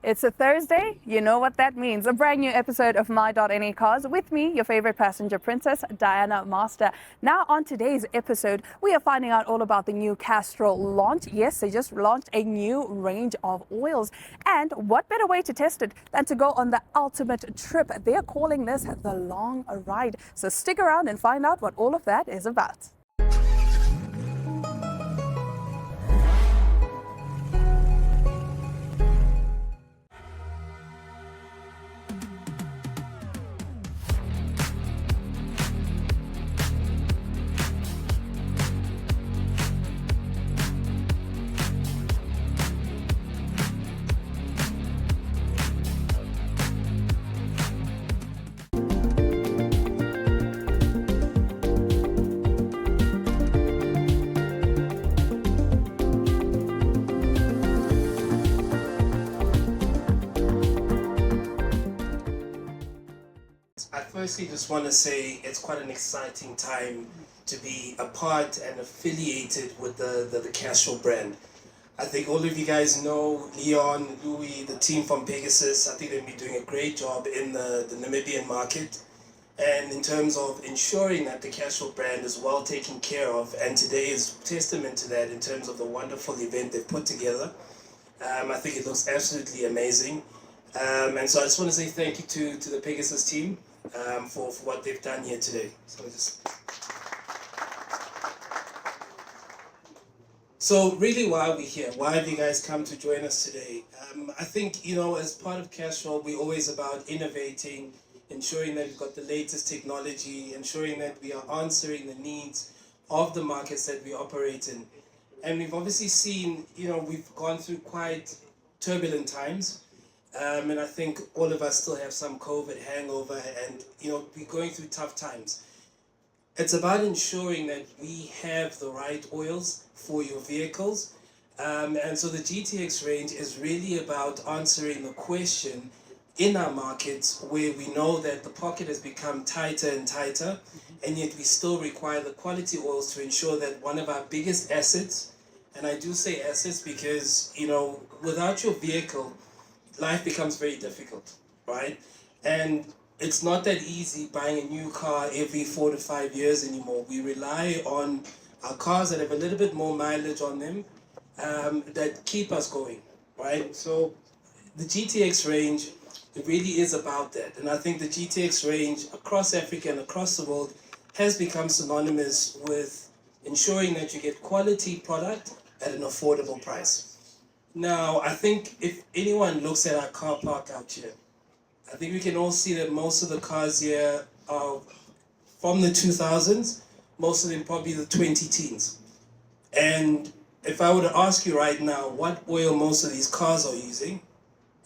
It's a Thursday, you know what that means. A brand new episode of My.Na Cars with me, your favorite passenger princess, Diana Master. Now, on today's episode, we are finding out all about the new Castrol launch. Yes, they just launched a new range of oils. And what better way to test it than to go on the ultimate trip? They're calling this the long ride. So stick around and find out what all of that is about. I firstly just want to say it's quite an exciting time to be a part and affiliated with the Castrol brand. I think all of you guys know Leon, Louis, the team from Pegasus. I think they've been doing a great job in the Namibian market. And in terms of ensuring that the Castrol brand is well taken care of, and today is testament to that in terms of the wonderful event they've put together. I think it looks absolutely amazing. And so I just want to say thank you to the Pegasus team for what they've done here today. So really, why are we here? Why have you guys come to join us today? I think, as part of Castrol, we're always about innovating, ensuring that we've got the latest technology, ensuring that we are answering the needs of the markets that we operate in. And we've obviously seen, we've gone through quite turbulent times. And I think all of us still have some COVID hangover and, we're going through tough times. It's about ensuring that we have the right oils for your vehicles. And so the GTX range is really about answering the question in our markets where we know that the pocket has become tighter and tighter, and yet we still require the quality oils to ensure that one of our biggest assets, and I do say assets because, without your vehicle, life becomes very difficult, right? And it's not that easy buying a new car every 4 to 5 years anymore. We rely on our cars that have a little bit more mileage on them that keep us going, right? So the GTX range, it really is about that. And I think the GTX range across Africa and across the world has become synonymous with ensuring that you get quality product at an affordable price. Now, I think if anyone looks at our car park out here, I think we can all see that most of the cars here are from the 2000s, most of them probably the 2010s. And if I were to ask you right now what oil most of these cars are using,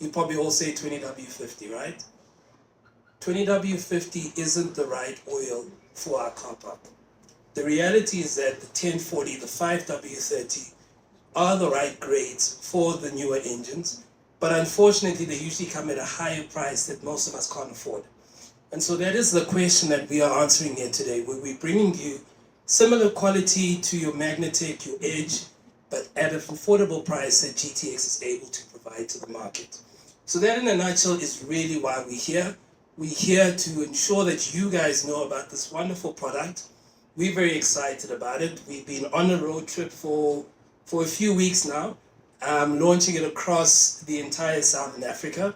you'd probably all say 20W50, right? 20W50 isn't the right oil for our car park. The reality is that the 1040, the 5W30, are the right grades for the newer engines, but unfortunately they usually come at a higher price that most of us can't afford. And so that is the question that we are answering here today, where we're bringing you similar quality to your Magnatec, your Edge, but at an affordable price that GTX is able to provide to the market. So that in a nutshell is really why we're here. We're here to ensure that you guys know about this wonderful product. We're very excited about it. We've been on a road trip for a few weeks now, launching it across the entire Southern Africa.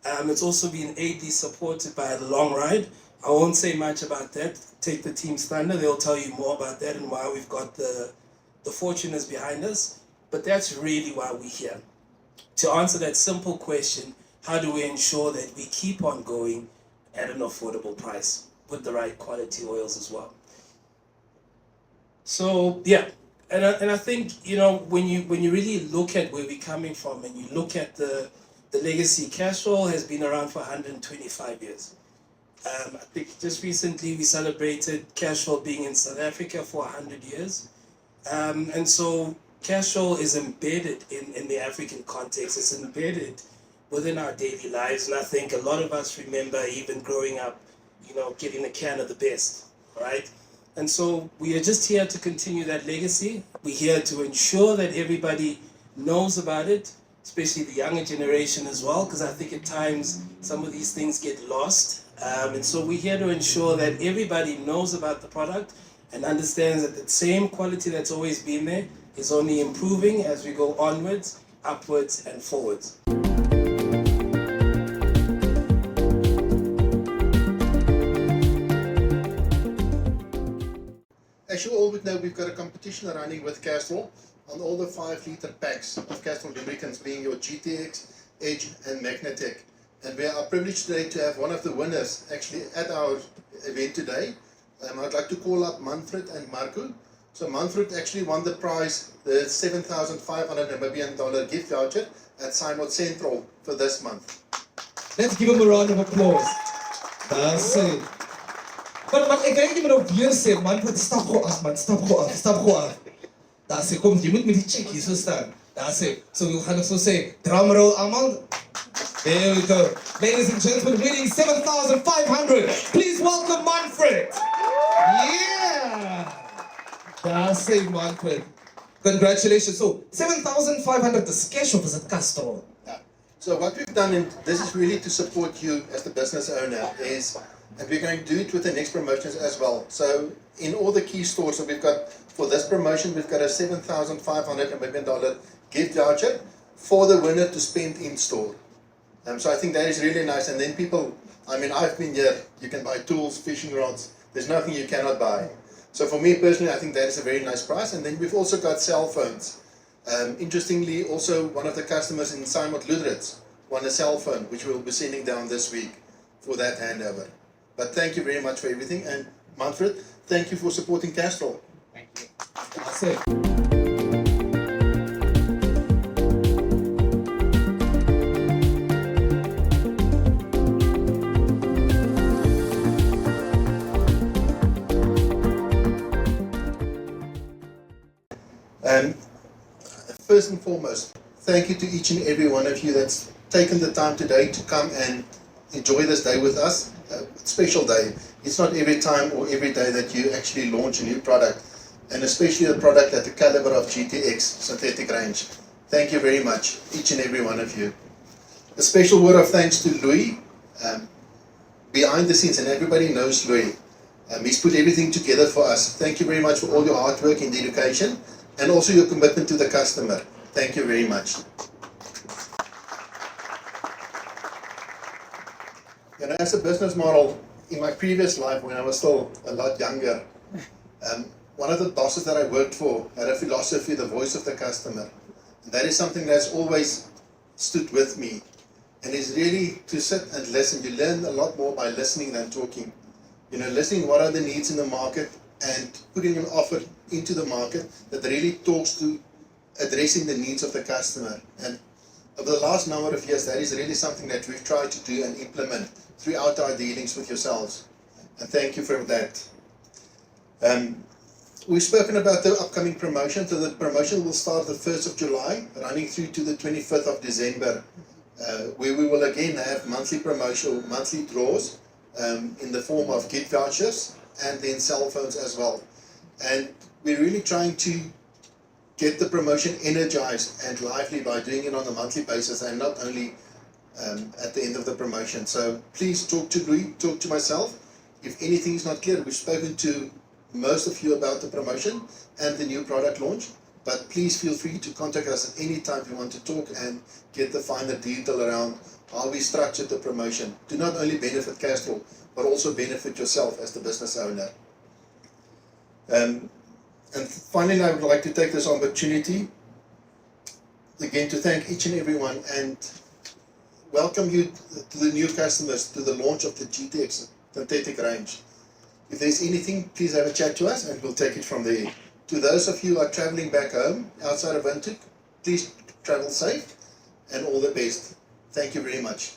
It's also been ably supported by the long ride. I won't say much about that. Take the team's thunder. They'll tell you more about that and why we've got the Fortuners behind us. But that's really why we're here. To answer that simple question, how do we ensure that we keep on going at an affordable price with the right quality oils as well? So, yeah. And I think, when you really look at where we're coming from and you look at the legacy, Castrol has been around for 125 years. I think just recently we celebrated Castrol being in South Africa for 100 years. And so Castrol is embedded in the African context. It's embedded within our daily lives. And I think a lot of us remember even growing up, getting a can of the best, right? And so we are just here to continue that legacy. We're here to ensure that everybody knows about it, especially the younger generation as well, because I think at times some of these things get lost. And so we're here to ensure that everybody knows about the product and understands that the same quality that's always been there is only improving as we go onwards, upwards, and forwards. As you all would know, we've got a competition running with Castrol on all the 5-liter packs of Castrol lubricants, being your GTX, Edge and My.Na. And we are privileged today to have one of the winners actually at our event today. I'd like to call up Manfred and Marco. So Manfred actually won the prize, the 7,500 Namibian dollar gift voucher at Simon Central for this month. Let's give him a round of applause. That's it. Maar ek kan nie meer op weer sê, man, stap gewoon af, man, stap gewoon af. Daar sê, kom, jy moet met die check hier so staan. Daar sê, so we gaan so sê, drum roll allemaal. There we go. Ladies and gentlemen, winning 7,500. Please welcome Manfred. Yeah. Daar sê, Manfred. Congratulations. So, 7,500 is cash of is it Castrol? Yeah. So what we've done, and this is really to support you as the business owner, is, and we're going to do it with the next promotions as well. So in all the key stores that we've got for this promotion, we've got a 7,500 Namibian dollar gift voucher for the winner to spend in store. So I think that is really nice. And then people, I mean, I've been here, you can buy tools, fishing rods, there's nothing you cannot buy. So for me personally, I think that is a very nice price. And then we've also got cell phones. Interestingly, also one of the customers in Simon Lutherits won a cell phone, which we'll be sending down this week for that handover. But thank you very much for everything. And Manfred, thank you for supporting Castrol. Thank you. That's it. First and foremost, thank you to each and every one of you that's taken the time today to come and enjoy this day with us. Special day. It's not every time or every day that you actually launch a new product, and especially a product at the caliber of GTX synthetic range. Thank you very much, each and every one of you. A special word of thanks to Louis, behind the scenes, and everybody knows Louis. He's put everything together for us. Thank you very much for all your hard work and dedication, and also your commitment to the customer. Thank you very much. You know, as a business model, in my previous life when I was still a lot younger, one of the bosses that I worked for had a philosophy, the voice of the customer. And that is something that's always stood with me. And it's really to sit and listen. You learn a lot more by listening than talking. You know, listening what are the needs in the market and putting an offer into the market that really talks to addressing the needs of the customer. And over the last number of years, that is really something that we've tried to do and implement throughout our dealings with yourselves. And thank you for that. We've spoken about the upcoming promotion. So the promotion will start the 1st of July, running through to the 25th of December, where we will again have monthly promotion, monthly draws in the form of gift vouchers and then cell phones as well. And we're really trying to get the promotion energized and lively by doing it on a monthly basis and not only at the end of the promotion. So please talk to Louis, talk to myself. If anything is not clear, we've spoken to most of you about the promotion and the new product launch, but please feel free to contact us at any time if you want to talk and get the finer detail around how we structured the promotion to not only benefit Castrol, but also benefit yourself as the business owner. And finally, I would like to take this opportunity again to thank each and everyone and welcome you to the new customers to the launch of the GTX synthetic range. If there's anything, please have a chat to us and we'll take it from there. To those of you who are traveling back home outside of Windhoek, please travel safe and all the best. Thank you very much.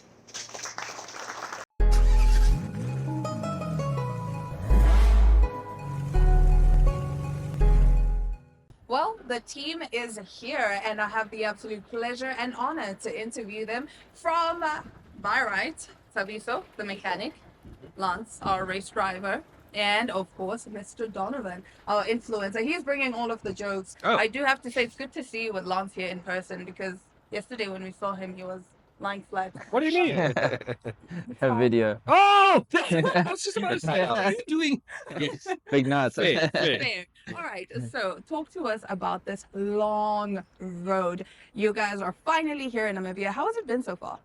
Well, the team is here, and I have the absolute pleasure and honor to interview them. From my right, Sabiso, the mechanic, Lance, our race driver, and of course, Mr. Donovan, our influencer. He's bringing all of the jokes. Oh. I do have to say, it's good to see you with Lance here in person because Yesterday when we saw him, he was lying flat. What do you mean? A video. Oh, I was just about to say, how are you doing? Yes. Big nuts. Fair, fair. Fair. All right, so talk to us about this long road. You guys are finally here in Namibia. How has it been so far?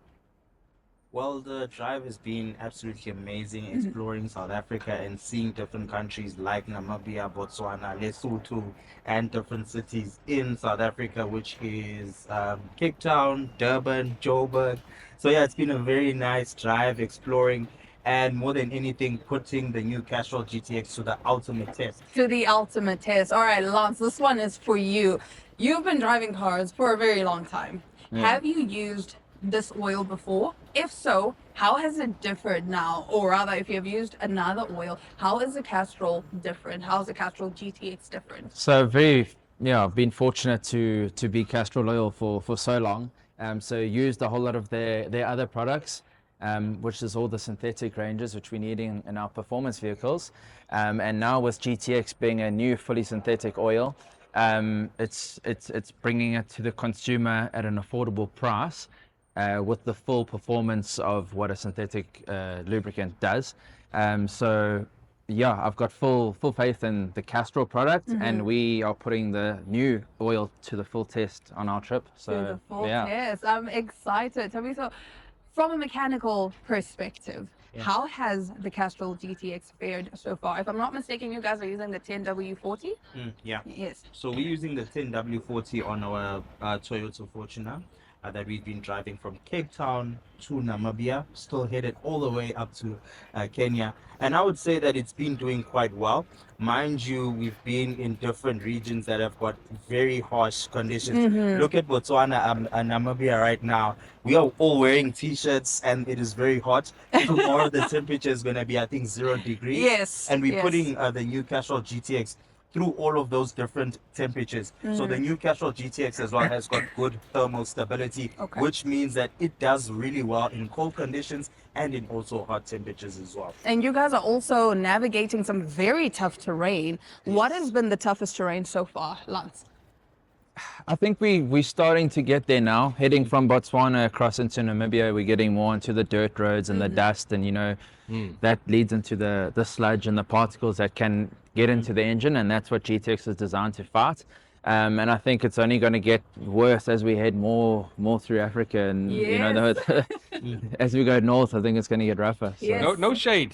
Well, the drive has been absolutely amazing, exploring South Africa and seeing different countries like Namibia, Botswana, Lesotho, and different cities in South Africa, which is Cape Town, Durban, Joburg. So yeah, it's been a very nice drive exploring, and more than anything, putting the new Castrol GTX to the ultimate test. To the ultimate test. All right, Lance, this one is for you. You've been driving cars for a very long time. Have you used this oil before? If so, how has it differed now? Or rather, if you have used another oil, how is the Castrol different? How is the Castrol GTX different? So I've been fortunate to be Castrol loyal for so long. So used a whole lot of their other products, which is all the synthetic ranges which we need in our performance vehicles. And now with GTX being a new fully synthetic oil, it's bringing it to the consumer at an affordable price. With the full performance of what a synthetic lubricant does. So yeah, I've got full faith in the Castrol product, and we are putting the new oil to the full test on our trip. So To the full yeah. test. I'm excited. Tell me, so from a mechanical perspective, how has the Castrol GTX fared so far? If I'm not mistaken, you guys are using the 10W40? Yeah. Yes. So we're using the 10W40 on our Toyota Fortuner that we've been driving from Cape Town to Namibia, still headed all the way up to Kenya. And I would say that it's been doing quite well. Mind you, we've been in different regions that have got very harsh conditions. Look at Botswana and Namibia right now. We are all wearing t-shirts and it is very hot. Tomorrow the temperature is going to be, I think, 0 degrees. Yes. And we're yes. putting the new Castrol GTX through all of those different temperatures. So the new Castrol GTX as well has got good thermal stability, Okay. which means that it does really well in cold conditions and in also hot temperatures as well. And you guys are also navigating some very tough terrain. What has been the toughest terrain so far, Lance? I think we're starting to get there now. Heading from Botswana across into Namibia, we're getting more into the dirt roads and the dust, and that leads into the sludge and the particles that can get into the engine, and that's what GTX is designed to fight. And I think it's only going to get worse as we head more through Africa, and as we go north, I think it's going to get rougher. So. Yes. No shade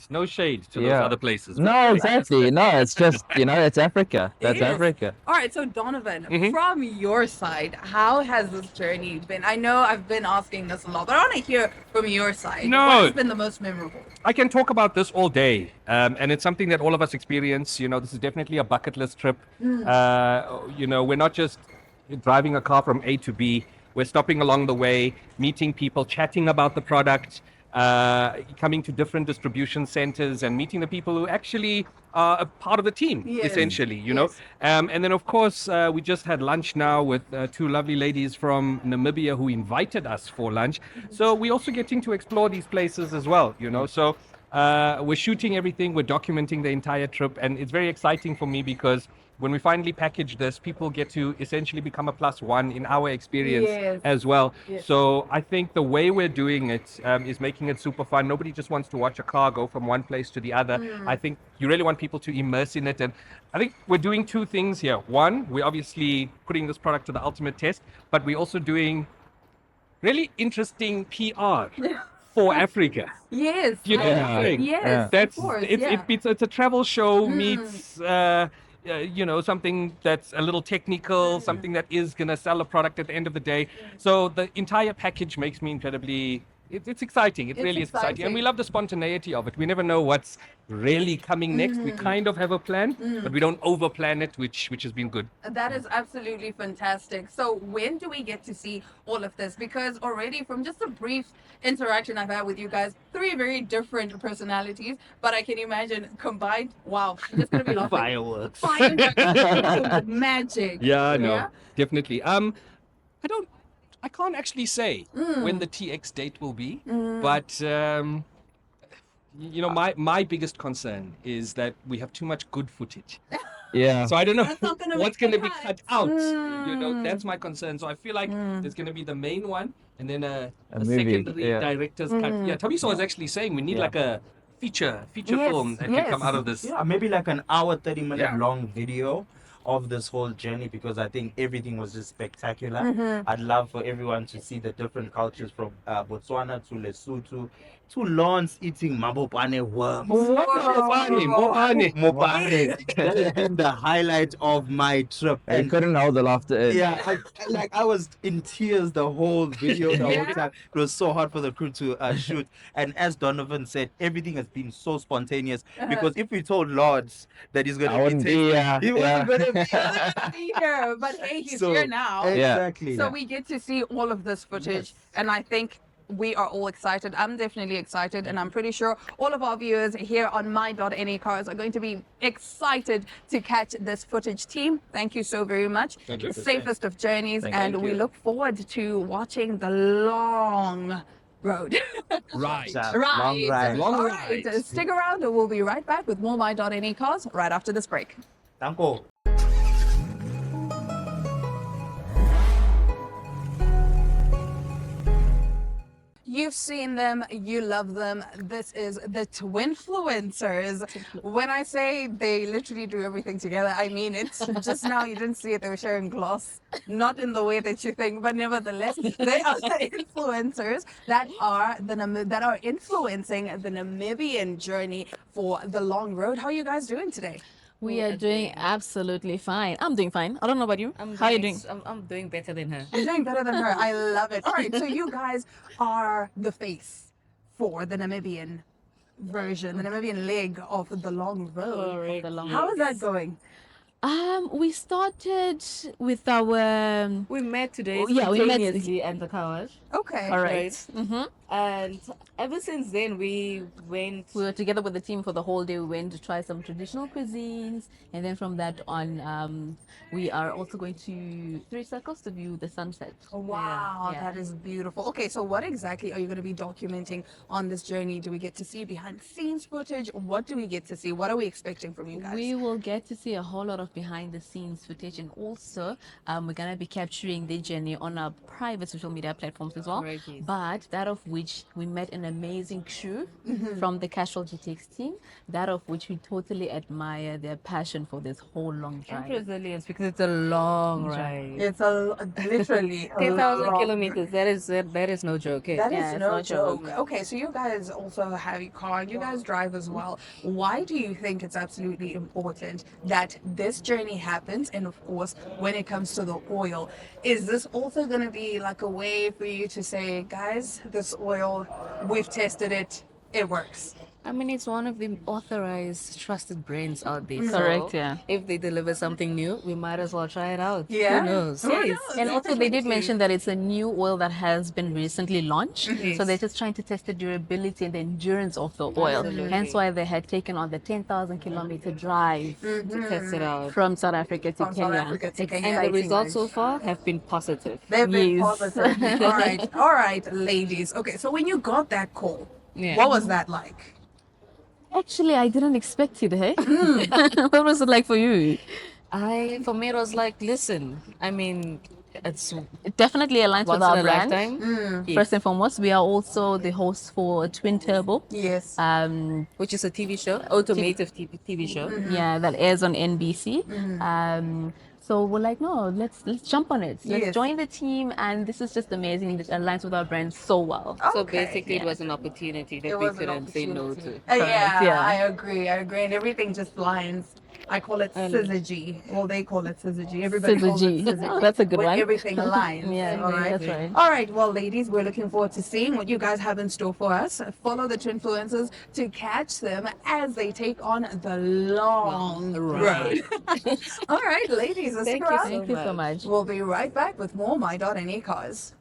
to those Yeah. other places. No, exactly. No, it's just it's Africa. That's Yes. Africa. All right, so Donovan, from your side, how has this journey been? I know I've been asking this a lot, but I want to hear from your side. No. What has been the most memorable? I can talk about this all day, and it's something that all of us experience. This is definitely a bucket list trip. We're not just driving a car from A to B. We're stopping along the way, meeting people, chatting about the product, coming to different distribution centers and meeting the people who actually are a part of the team, Yes. essentially, Yes. And then, of course, we just had lunch now with two lovely ladies from Namibia who invited us for lunch. So we're also getting to explore these places as well, So we're shooting everything, we're documenting the entire trip, and it's very exciting for me because when we finally package this, people get to essentially become a +1 in our experience Yes. as well. Yes. So I think the way we're doing it is making it super fun. Nobody just wants to watch a car go from one place to the other. I think you really want people to immerse in it. And I think we're doing two things here. One, we're obviously putting this product to the ultimate test, but we're also doing really interesting PR for Africa. Yes. You know what I'm saying? Yes, That's of course. it's a travel show meets something that's a little technical, something that is gonna sell a product at the end of the day. So the entire package makes me incredibly. It's exciting. It It's really is exciting, and we exciting. love the spontaneity of it. We never know what's really coming next. We kind of have a plan, but we don't over plan it, which has been good. That is absolutely fantastic. So when do we get to see all of this? Because already from just a brief interaction I've had with you guys, 3 very different personalities, but I can imagine combined, wow, I'm just going to be laughing. Fireworks. Fireworks. Magic. Yeah, no, Yeah? definitely. I can't actually say when the TX date will be, but my biggest concern is that we have too much good footage. Yeah. So I don't know That's not gonna what's make going to the be cut. cut out. You know, that's my concern. So I feel like there's going to be the main one and then a movie, secondary yeah. director's cut. Yeah, Tabiso was actually saying we need Yeah. like a feature Yes, film that can come out of this. Yeah, maybe like an hour, 30-minute Yeah. long video of this whole journey, because I think everything was just spectacular. I'd love for everyone to see the different cultures from Botswana to Lesotho to Lawrence eating mabopane worms. Mopane. Mopane. That has been the highlight of my trip. I couldn't hold the laughter in. Yeah, I was in tears the whole video, the whole time. It was so hard for the crew to shoot. And as Donovan said, everything has been so spontaneous. Because if we told Lords that he's I gonna be wouldn't be, tasting, he wasn't gonna be Be here, but hey, he's So, here now. Exactly. So we get to see all of this footage, and I think we are all excited. I'm definitely excited, and I'm pretty sure all of our viewers here on My.Na Cars are going to be excited to catch this footage. Team, thank you so very much. Thank you. Safest of journeys, and we you. look forward to watching the long road. Right. Long ride. Long All ride. right, stick around, and we'll be right back with more My.Na Cars right after this break. Danko. You've seen them, you love them. This is the Twinfluencers. When I say they literally do everything together, I mean it. Just now you didn't see it, they were sharing gloss. Not in the way that you think, but nevertheless, they are the influencers that are influencing the Namibian journey for the long road. How are you guys doing today? We are doing absolutely fine. I'm doing fine. I don't know about you. How are you doing? I'm doing better than her. You're doing better than her. I love it. All right, so you guys are the face for the Namibian version, the Namibian leg of the long road. Correct. The long How is that going? We started with our We met today yeah, we met- spontaneously at the car wash. Okay. all Right. right. Mm-hmm. And ever since then, we went. We were together with the team for the whole day. We went to try some traditional cuisines, and then from that on, we are also going to Three Circles to view the sunset. Wow, Yeah. that is beautiful. Okay, so what exactly are you going to be documenting on this journey? Do we get to see behind the scenes footage? What do we get to see? What are we expecting from you guys? We will get to see a whole lot of behind the scenes footage, and also we're gonna be capturing the journey on our private social media platforms as well. Correct, yes. But that of which we met an amazing crew from the Castrol GTX team. That of which we totally admire their passion for this whole long And drive. resilience, because it's a long ride. It's literally 10,000 long- kilometers. That is no joke. Eh? That is Yeah, it's no no joke. joke. Okay, so you guys also have a car, you guys drive as well. Why do you think it's absolutely important that this journey happens? And of course, when it comes to the oil, is this also going to be like a way for you to say, guys, this oil, we've tested it, it works? I mean, it's one of the authorized, trusted brands out there. Correct, So yeah. if they deliver something new, we might as well try it out. Yeah. Who knows? Who Yes. knows? And also, they did mention that it's a new oil that has been recently launched. So they're just trying to test the durability and the endurance of the oil. Absolutely. Hence why they had taken on the 10,000 kilometer drive To test it out. from South Africa to From Kenya. South Africa to Kenya. And the Exciting, results right? so far have been positive. They've been Yes. positive. All right, ladies. Okay, so when you got that call, Yeah. what was that like? Actually, I didn't expect it, hey? What was it like for you? For me, it was like, listen, I mean, it's It definitely aligns once with our in a brand. lifetime. Yes. First and foremost, we are also the hosts for Twin Turbo. Yes. Which is a TV show, automotive TV show. Yeah, that airs on NBC. So we're like, no, let's jump on it. Let's Yes. join the team, and this is just amazing. It aligns with our brand so well. So Okay. basically, it was an opportunity that It we was an couldn't say no to. opportunity. Correct, Yeah, yeah. I agree. And everything just lines. I call it syzygy. Well, they call it syzygy. Everybody calls it Syzygy. syzygy. Oh, that's a good when one. Everything aligns. Yeah, all right. that's right. All right. Well, ladies, we're looking forward to seeing what you guys have in store for us. Follow the Twinfluencers to catch them as they take on the long road. All right, ladies, stick Thank you around. so Thank you so much. We'll be right back with more My.Na Cars.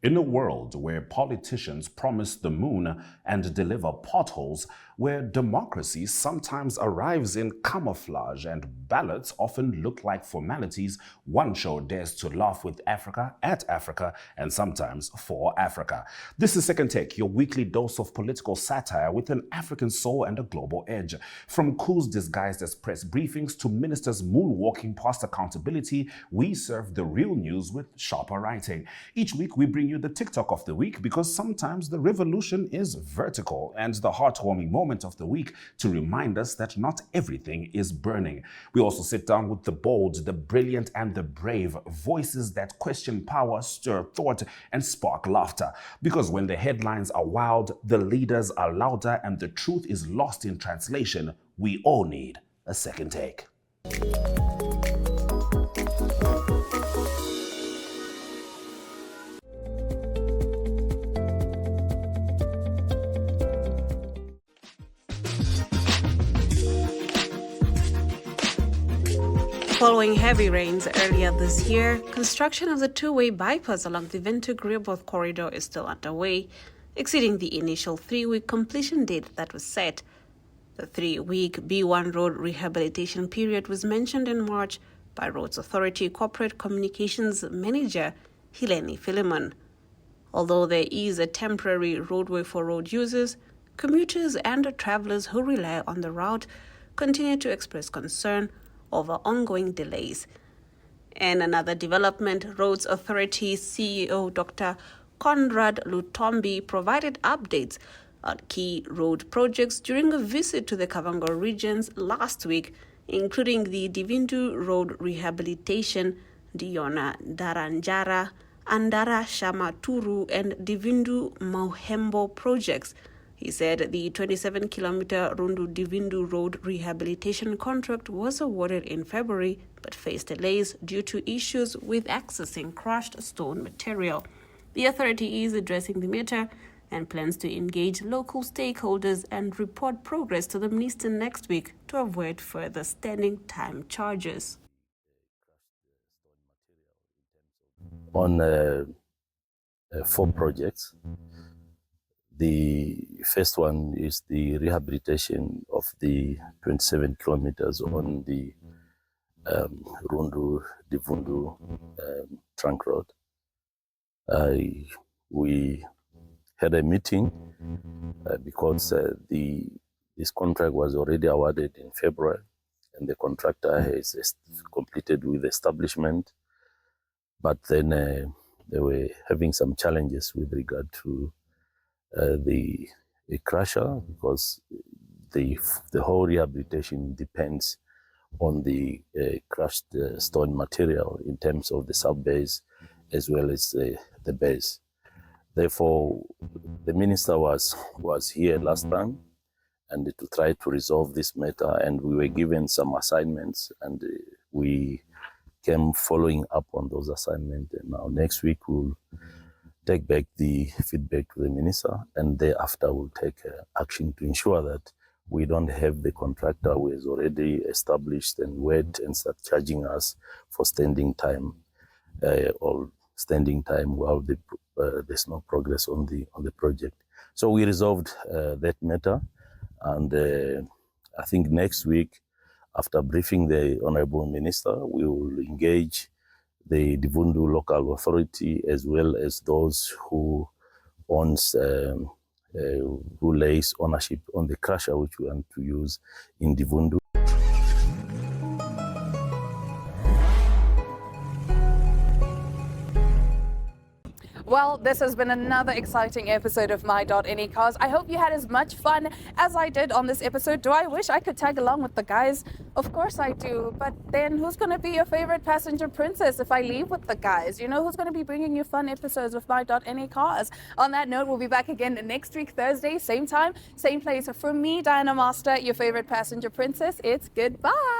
In a world where politicians promise the moon and deliver potholes, where democracy sometimes arrives in camouflage and ballots often look like formalities, one show dares to laugh with Africa, at Africa, and sometimes for Africa. This is Second Take, your weekly dose of political satire with an African soul and a global edge. From coups disguised as press briefings to ministers moonwalking past accountability, we serve the real news with sharper writing. Each week we bring you the TikTok of the week because sometimes the revolution is vertical, and the heartwarming moment of the week to remind us that not everything is burning. We also sit down with the bold, the brilliant, and the brave, voices that question power, stir thought, and spark laughter. Because when the headlines are wild, the leaders are louder, and the truth is lost in translation, we all need a second take. Following heavy rains earlier this year, construction of the two-way bypass along the Windhoek-Rehoboth corridor is still underway, exceeding the initial 3-week completion date that was set. The 3-week B1 road rehabilitation period was mentioned in March by Roads Authority Corporate Communications Manager Helene Philemon. Although there is a temporary roadway for road users, commuters and travelers who rely on the route continue to express concern over ongoing delays. In another development, Roads Authority CEO Dr. Conrad Lutombi provided updates on key road projects during a visit to the Kavango regions last week, including the Divindu Road Rehabilitation, Diona Daranjara, Andara Shamaturu, and Divindu Mohembo projects. He said the 27-kilometer Rundu Divindu Road rehabilitation contract was awarded in February but faced delays due to issues with accessing crushed stone material. The authority is addressing the matter and plans to engage local stakeholders and report progress to the minister next week to avoid further standing time charges. On 4 projects. The first one is the rehabilitation of the 27 kilometers on the Rundu Divundu trunk road. We had a meeting because this contract was already awarded in February, and the contractor has completed with establishment, but then they were having some challenges with regard to the crusher, because the whole rehabilitation depends on the crushed stone material in terms of the sub base as well as the base. Therefore, the minister was here last time and to try to resolve this matter, and we were given some assignments, and we came following up on those assignments. And now next week we'll take back the feedback to the minister, and thereafter we'll take action to ensure that we don't have the contractor who is already established and wait and start charging us for standing time or standing time while there's no progress on the project. So we resolved that matter, and I think next week, after briefing the Honorable Minister, we will engage the Divundu local authority as well as those who owns who lays ownership on the crusher which we want to use in Divundu. Well, this has been another exciting episode of My.Na Cars. I hope you had as much fun as I did on this episode. Do I wish I could tag along with the guys? Of course I do. But then who's going to be your favorite passenger princess if I leave with the guys? You know who's going to be bringing you fun episodes of My.Na Cars? On that note, we'll be back again next week, Thursday, same time, same place. From me, Diana Master, your favorite passenger princess, it's goodbye.